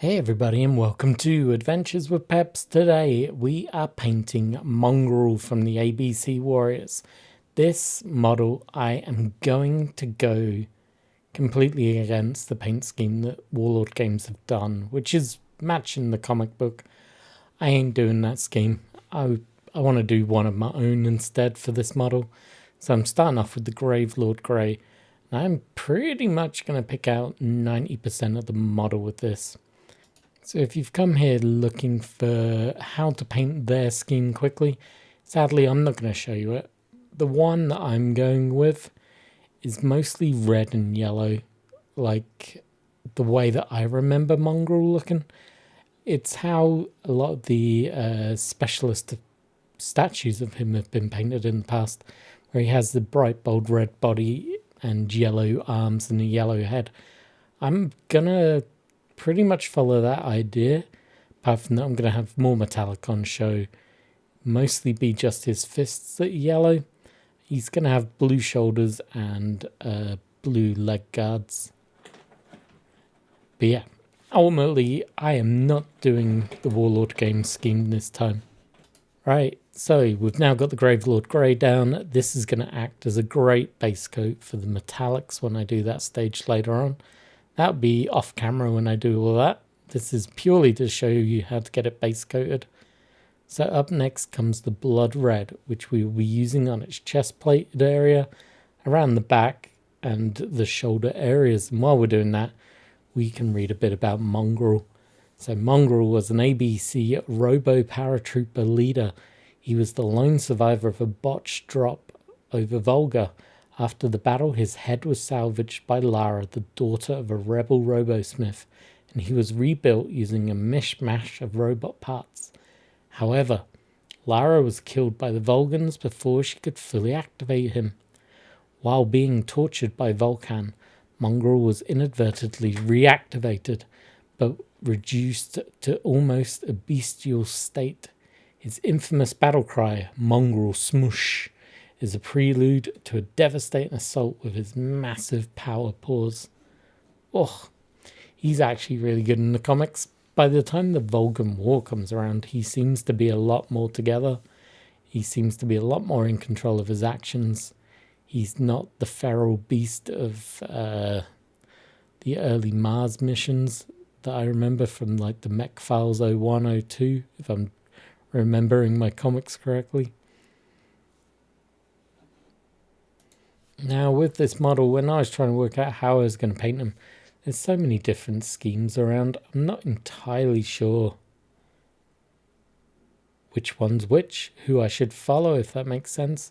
Hey everybody and welcome to Adventures with Peps. Today we are painting Mongrol from the ABC Warriors. This model I am going to go completely against the paint scheme that Warlord Games have done, which is matching the comic book. I ain't doing that scheme. I want to do one of my own instead for this model. So I'm starting off with the Gravelord Grey. And I'm pretty much going to pick out 90% of the model with this. So if you've come here looking for how to paint their scheme quickly, sadly I'm not going to show you it. The one that I'm going with is mostly red and yellow, like the way that I remember Mongrol looking. It's how a lot of the specialist statues of him have been painted in the past, where he has the bright bold red body and yellow arms and a yellow head. I'm gonna pretty much follow that idea. Apart from that, I'm going to have more metallic on show. Mostly be just his fists that are yellow. He's going to have blue shoulders and blue leg guards. But yeah, ultimately, I am not doing the Warlord game scheme this time. Right, so we've now got the Gravelord Grey down. This is going to act as a great base coat for the metallics when I do that stage later on. That'll be off camera when I do all that. This is purely to show you how to get it base coated. So up next comes the blood red, which we will be using on its chest plate area, around the back and the shoulder areas. And while we're doing that, we can read a bit about Mongrol. So Mongrol was an ABC robo paratrooper leader. He was the lone survivor of a botched drop over Volga. After the battle, his head was salvaged by Lara, the daughter of a rebel robotsmith, and he was rebuilt using a mishmash of robot parts. However, Lara was killed by the Volgans before she could fully activate him. While being tortured by Volkhan, Mongrol was inadvertently reactivated, but reduced to almost a bestial state. His infamous battle cry, Mongrol Smush, is a prelude to a devastating assault with his massive power paws. Oh, he's actually really good in the comics. By the time the Volgan War comes around, he seems to be a lot more together. He seems to be a lot more in control of his actions. He's not the feral beast of the early Mars missions that I remember from like the Mech Files 0102, if I'm remembering my comics correctly. Now with this model, when I was trying to work out how I was going to paint him, there's so many different schemes around. I'm not entirely sure which one's which, who I should follow, if that makes sense.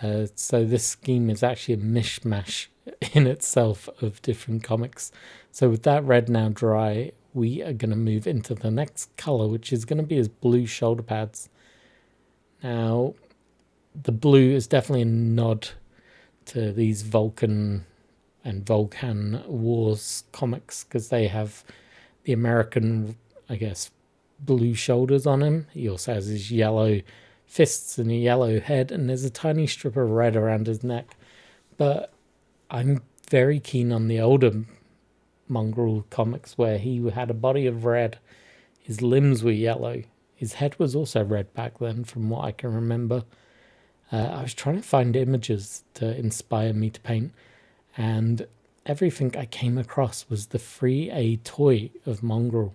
So this scheme is actually a mishmash in itself of different comics. So with that red now dry, we are going to move into the next color, which is going to be his blue shoulder pads. Now, the blue is definitely a nod to these Vulcan and Volkhan Wars comics, because they have the American, I guess, blue shoulders on him. He also has his yellow fists and a yellow head, and there's a tiny strip of red around his neck. But I'm very keen on the older Mongrol comics where he had a body of red, his limbs were yellow, his head was also red back then from what I can remember. I was trying to find images to inspire me to paint, and everything I came across was the free A toy of Mongrol.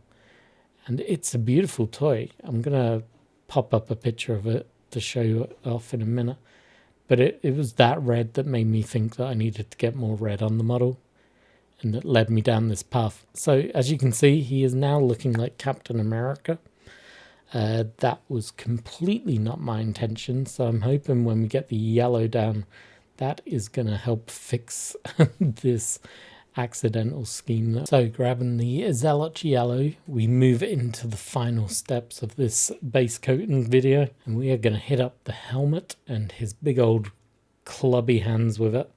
And it's a beautiful toy. I'm going to pop up a picture of it to show you off in a minute. But it was that red that made me think that I needed to get more red on the model, and that led me down this path. So as you can see, he is now looking like Captain America. That was completely not my intention, so I'm hoping when we get the yellow down, that is going to help fix this accidental scheme. So grabbing the Zealot yellow, we move into the final steps of this base coating video, and we are going to hit up the helmet and his big old clubby hands with it.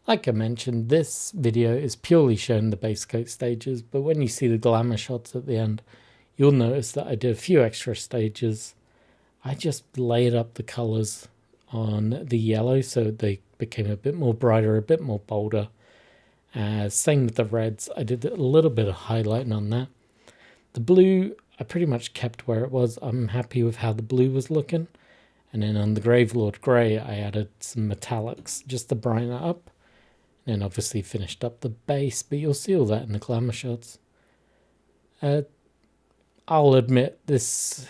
Like I mentioned, this video is purely showing the base coat stages, but when you see the glamour shots at the end, you'll notice that I did a few extra stages. I just layered up the colors on the yellow so they became a bit more brighter, a bit more bolder. Same with the reds. I did a little bit of highlighting on that. The blue, I pretty much kept where it was. I'm happy with how the blue was looking. And then on the Gravelord Grey, I added some metallics just to brighten it up. And then obviously finished up the base, but you'll see all that in the glamour shots. I'll admit, this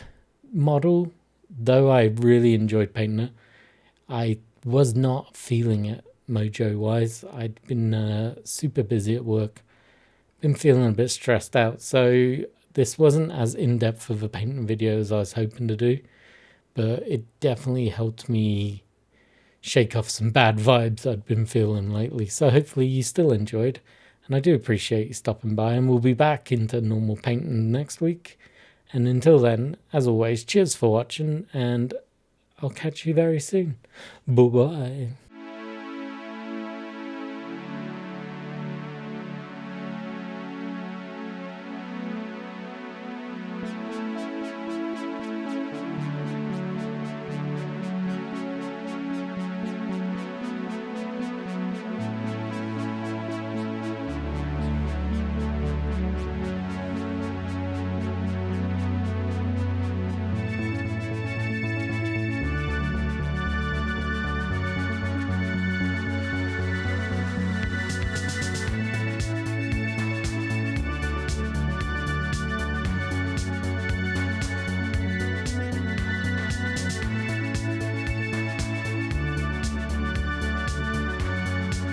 model, though I really enjoyed painting it, I was not feeling it mojo-wise. I'd been super busy at work, been feeling a bit stressed out, so this wasn't as in-depth of a painting video as I was hoping to do, but it definitely helped me shake off some bad vibes I'd been feeling lately. So hopefully you still enjoyed, and I do appreciate you stopping by, and we'll be back into normal painting next week. And until then, as always, cheers for watching, and I'll catch you very soon. Bye-bye.